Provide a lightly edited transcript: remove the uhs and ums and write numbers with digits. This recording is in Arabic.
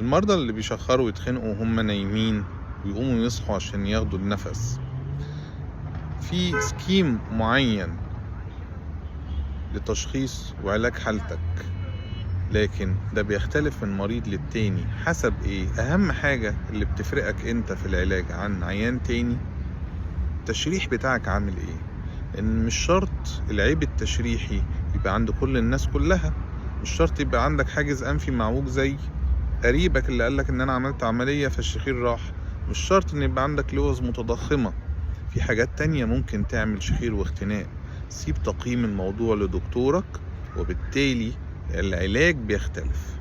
المرضى اللي بيشخروا ويتخنقوا وهم نايمين ويقوموا يصحوا عشان ياخدوا النفس، في سكيم معين لتشخيص وعلاج حالتك، لكن ده بيختلف من مريض للتاني. حسب ايه؟ اهم حاجة اللي بتفرقك انت في العلاج عن عيان تاني، التشريح بتاعك عامل ايه. لان مش شرط العيب التشريحي يبقى عند كل الناس كلها. مش شرط يبقى عندك حاجز انفي معوج زي قريبك اللي قالك ان انا عملت عملية فالشخير راح. مش شرط ان يبقى عندك لوز متضخمة. في حاجات تانية ممكن تعمل شخير واختناق. سيب تقييم الموضوع لدكتورك، وبالتالي العلاج بيختلف.